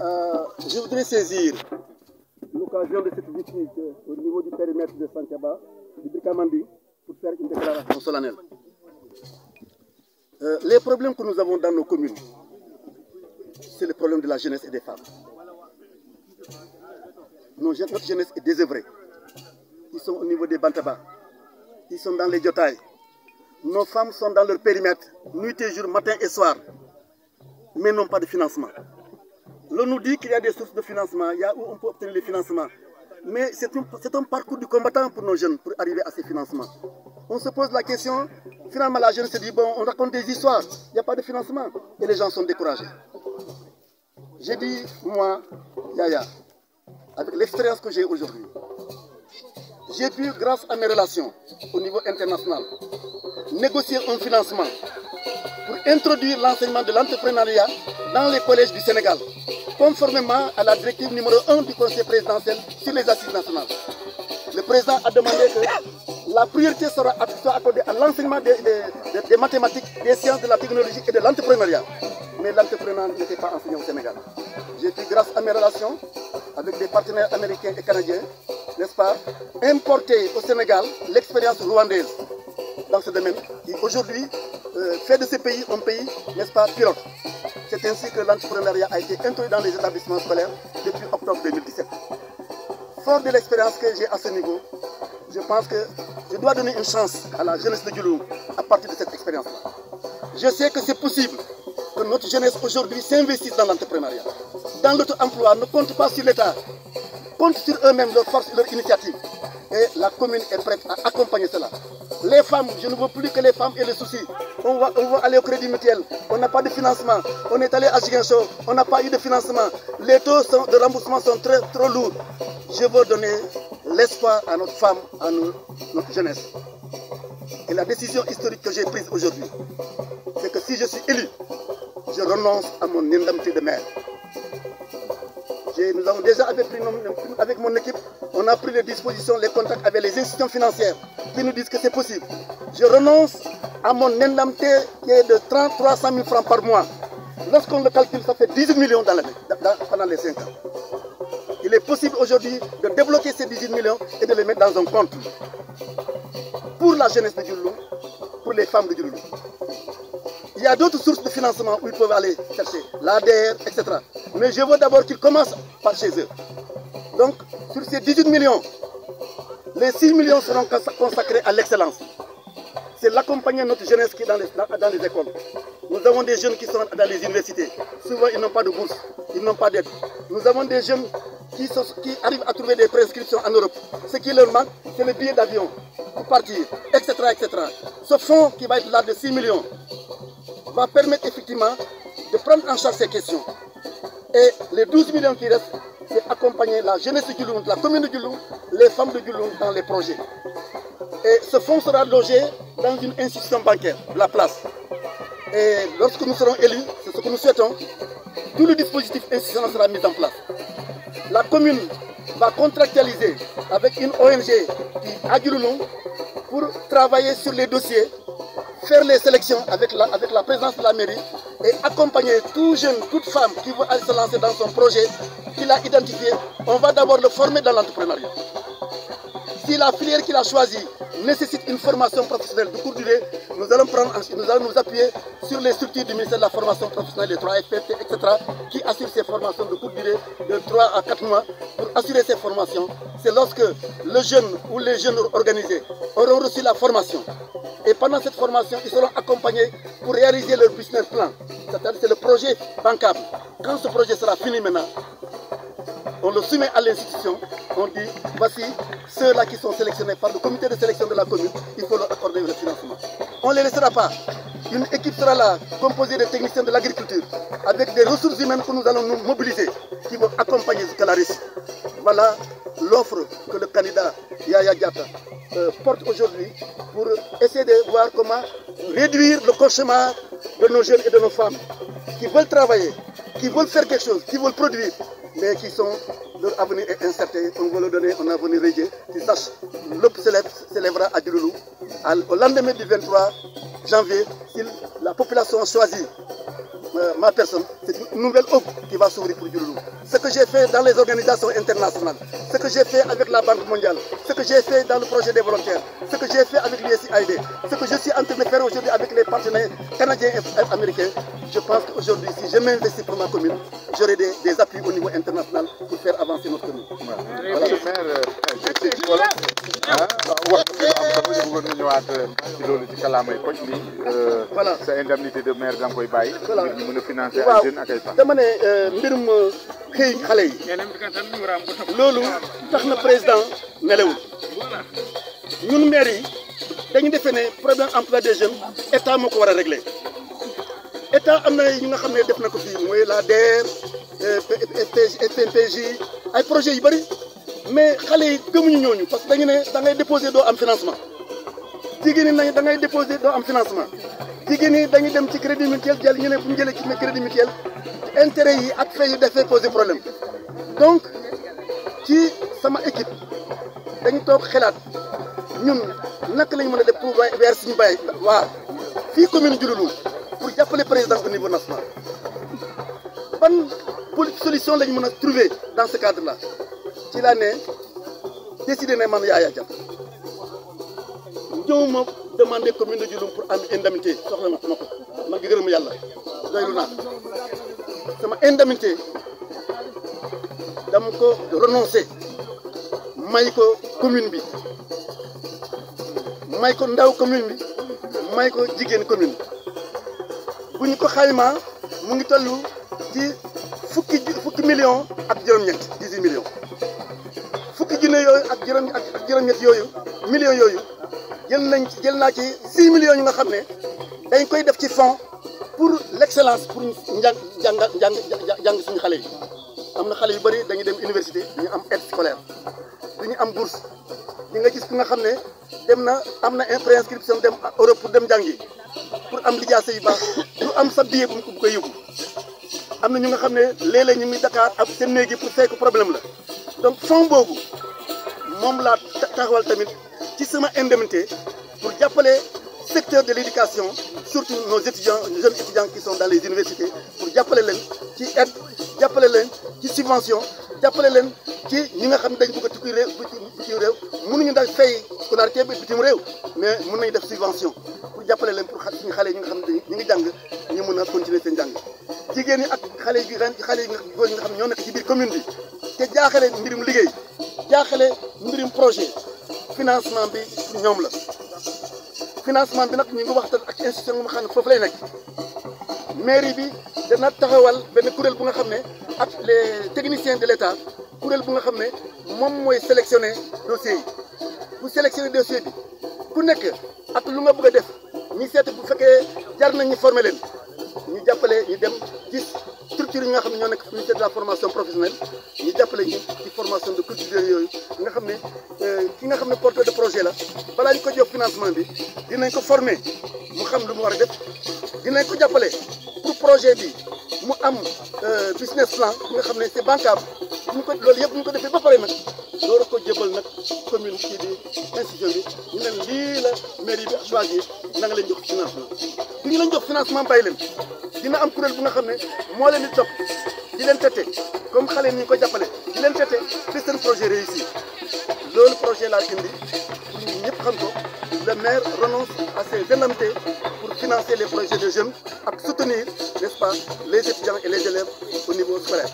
Je voudrais saisir l'occasion de cette visite au niveau du périmètre de Santhiaba, du Brikama-Mbi, pour faire une déclaration solennelle. Les problèmes que nous avons dans nos communes, c'est le problème de la jeunesse et des femmes. Notre jeunesse est désœuvrée. Ils sont au niveau des Bantaba, ils sont dans les Diotaï. Nos femmes sont dans leur périmètre, nuit et jour, matin et soir, mais n'ont pas de financement. L'on nous dit qu'il y a des sources de financement, il y a où on peut obtenir les financements. Mais c'est un parcours du combattant pour nos jeunes, pour arriver à ces financements. On se pose la question, finalement la jeune se dit, bon, on raconte des histoires, il n'y a pas de financement, et les gens sont découragés. J'ai dit, moi, Yaya, avec l'expérience que j'ai aujourd'hui, j'ai pu, grâce à mes relations au niveau international, négocier un financement pour introduire l'enseignement de l'entrepreneuriat dans les collèges du Sénégal, conformément à la directive numéro 1 du Conseil présidentiel sur les assises nationales. Le président a demandé que la priorité soit accordée à l'enseignement des mathématiques, des sciences, de la technologie et de l'entrepreneuriat. Mais l'entrepreneuriat n'était pas enseigné au Sénégal. J'ai pu, grâce à mes relations avec des partenaires américains et canadiens, n'est-ce pas, importer au Sénégal l'expérience rwandaise dans ce domaine, qui aujourd'hui fait de ce pays un pays, n'est-ce pas, pilote. C'est ainsi que l'entrepreneuriat a été introduit dans les établissements scolaires depuis octobre 2017. Fort de l'expérience que j'ai à ce niveau, je pense que je dois donner une chance à la jeunesse de Diouloulou à partir de cette expérience-là. Je sais que c'est possible que notre jeunesse aujourd'hui s'investisse dans l'entrepreneuriat. Dans l'auto-emploi, ne compte pas sur l'État, compte sur eux-mêmes, leur force, leur initiative. Et la commune est prête à accompagner cela. Les femmes, je ne veux plus que les femmes aient le souci. On va aller au crédit mutuel, on n'a pas de financement. On est allé à Ziguinchor, on n'a pas eu de financement. Les taux de remboursement sont trop lourds. Je veux donner l'espoir à notre femme, à notre jeunesse. Et la décision historique que j'ai prise aujourd'hui, c'est que si je suis élu, je renonce à mon indemnité de maire. Nous avons déjà avec mon équipe, on a pris les dispositions, les contacts avec les institutions financières qui nous disent que c'est possible. Je renonce à mon indemnité qui est de 300 000 francs par mois. Lorsqu'on le calcule, ça fait 18 millions dans l'année, pendant les 5 ans. Il est possible aujourd'hui de débloquer ces 18 millions et de les mettre dans un compte pour la jeunesse de Diouloulou, pour les femmes de Diouloulou. Il y a d'autres sources de financement où ils peuvent aller chercher, l'ADR, etc. Mais je veux d'abord qu'ils commencent par chez eux. Donc, sur ces 18 millions, les 6 millions seront consacrés à l'excellence. C'est l'accompagner de notre jeunesse qui est dans les écoles. Nous avons des jeunes qui sont dans les universités. Souvent, ils n'ont pas de bourse, ils n'ont pas d'aide. Nous avons des jeunes qui arrivent à trouver des prescriptions en Europe. Ce qui leur manque, c'est le billet d'avion pour partir, etc., etc. Ce fonds qui va être là de 6 millions va permettre effectivement de prendre en charge ces questions. Et les 12 millions qui restent, c'est accompagner la jeunesse de Diouloulou, la commune de Diouloulou, les femmes de Diouloulou dans les projets. Et ce fonds sera logé dans une institution bancaire, la place. Et lorsque nous serons élus, c'est ce que nous souhaitons, tout le dispositif institutionnel sera mis en place. La commune va contractualiser avec une ONG à Diouloulou pour travailler sur les dossiers, faire les sélections avec la présence de la mairie et accompagner tout jeune, toute femme qui veut aller se lancer dans son projet, qu'il a identifié. On va d'abord le former dans l'entrepreneuriat. Si la filière qu'il a choisie nécessite une formation professionnelle de courte durée, nous allons nous appuyer sur les structures du ministère de la formation professionnelle, les 3FPT, etc., qui assurent ces formations de courte durée de 3 à 4 mois. Pour assurer ces formations, c'est lorsque le jeune ou les jeunes organisés auront reçu la formation. Et pendant cette formation, ils seront accompagnés pour réaliser leur business plan. C'est-à-dire c'est le projet bancable. Quand ce projet sera fini maintenant, on le soumet à l'institution, on dit, voici ceux-là qui sont sélectionnés par le comité de sélection de la commune, il faut leur accorder le financement. On ne les laissera pas. Une équipe sera là, composée de techniciens de l'agriculture, avec des ressources humaines que nous allons nous mobiliser, qui vont accompagner jusqu'à la réussite. Voilà l'offre que le candidat Yaya Diatta porte aujourd'hui pour essayer de voir comment réduire le cauchemar de nos jeunes et de nos femmes qui veulent travailler, qui veulent faire quelque chose, qui veulent produire, mais qui sont, leur avenir est incertain. On veut leur donner un avenir radieux, qui sachent, l'OP s'élèvera à Diouloulou au lendemain du 23 janvier, si la population choisit ma personne, c'est une nouvelle aube qui va s'ouvrir pour Diouloulou. Ce que j'ai fait dans les organisations internationales, ce que j'ai fait avec la Banque mondiale, ce que j'ai fait dans le projet des volontaires, ce que j'ai fait avec l'USAID, ce que je suis en train de faire aujourd'hui avec les partenaires canadiens et américains, je pense qu'aujourd'hui, si je m'investis pour ma commune, j'aurai des appuis au niveau international pour faire avancer notre commune. Voilà. Voilà. Sa indemnité de maire da nga koy bàyyi. Voilà. ñu mën a financer ay jeunes ak ay femmes. dama ne mbirum xëy xale yi. loolu tax na président nelawul. ñun maire yi dañu defee ne problème emploi des jeunes état moo ko war a régler. état am na ñi nga xam ne def na ko fii mooy la DER FNPJ ay projets yu bëri mais xale yi gëmuñu ñooñu parce que dañu ne da ngay déposer doo am financement. jigéen ñi nañ da ngay déposer doo am financement jigéen ñi dañuy dem ci crédit mutuel jël ñu ne bu ñu jëlee ci crédit mutuel intérêt yi ak fay yi dafay poser problème. donc ci sama équipe dañu toog xalaat ñun naka lañ mën a def pour weer suñu bay waa fii commune Diouloulou pour jàppale président au niveau national ban solution lañ mën a trouver dans ce cadre là ci laa ne décidé ne man Yaya Dia ñëw ma demandé commune de Diouloulou pour am indemnité soxla ma ko ma ngi gërëm yàlla doylu naa sama indemnité dama ko renoncé may ko commune bi may ko ndaw commune bi may ko jigéen commune bu ñu ko xaymaa mu ngi toll ci fukki millions ak juróom-ñett 18 millions fukki junne yooyu ak juróom-ñett yooyu millions yooyu jël naa ci 6 millions yu nga xam ne dañ koy def ci fonds pour l'excellence pour jàng suñu xale yi am na xale yu bëri dañuy dem université dañu am aide scolaire dañu am bourse di nga gis ki nga xam ne dem na am na préinscription dem Europe pour dem jàngi pour am lijaasa yu baax lu am sa billet bu koy yóbbu am na ñu nga xam ne léeg-léeg ñu ngi Dakar ak seen néegi pour fekk problème la donc fonds boobu moom laa taxawal tamit ci sama indemnité pour jàppale secteur de l'éducation surtout nos étudiants nos jeunes étudiants qui sont dans les universités pour jàppale leen ci aide jàppale leen ci subvention jàppale leen ci ñi nga xam ne dañ bëgg a tukki réew bitim réew mënuñu daal fay scolarité bi bitim réew mais mën nañu def subvention pour jàppale leen pour suñu xale yi nga xam ne ñu ngi jàng ñu mën a continuer seen jàng jigéen ñi ak xale yi góor ñi nga xam ne ñoo nekk ci biir commune bi te jaaxale mbirum liggéey jaaxale mbirum projet financement bi ñoom la financement bi nag ñu ngi waxtaan ak institution nga xam ne foofu lay nekk mairie bi dana taxawal benn kuréel bu nga xam ne ak les techniciens de l'État kuréel bu nga xam ne moom mooy sélectionner dossiers yi bu sélectionner dossier bi ku nekk ak lu nga bëgg a def ñi seet bu fekkee jar nañ ñu former leen ñu jàppale ñu dem gis structure yi nga xam ne ñoo nekk ministère de la formation professionnelle ñu jàppale ñu ci formation de culture yooyu nga xam ne ki nga xam ne porteur de projet la balaa ñu ko jox financement bi dinañ ko former mu xam lu mu war a def dinañ ko jàppale pour projet bi mu am business plan nga xam ne c'est bancable bu ñu ko loolu yëpp bu ñu ko defee ba pare nag loolu ko jëbal nag commune kii di institution bi ñu ne lii la mairie bi choisir na nga leen jox financement bu ñu leen jox financement bàyyi leen dina am kuréel bu nga xam ne moo leen di topp di leen tette comme xale yi ñu ko jàppale di leen tette ba seen projet réussi loolu projet laa indi pour ñu ñëpp xam ko le maire renonce à ses indemnités pour financer les projets de jeunes ak soutenir n'est-ce pas les étudiants et les élèves au niveau scolaire.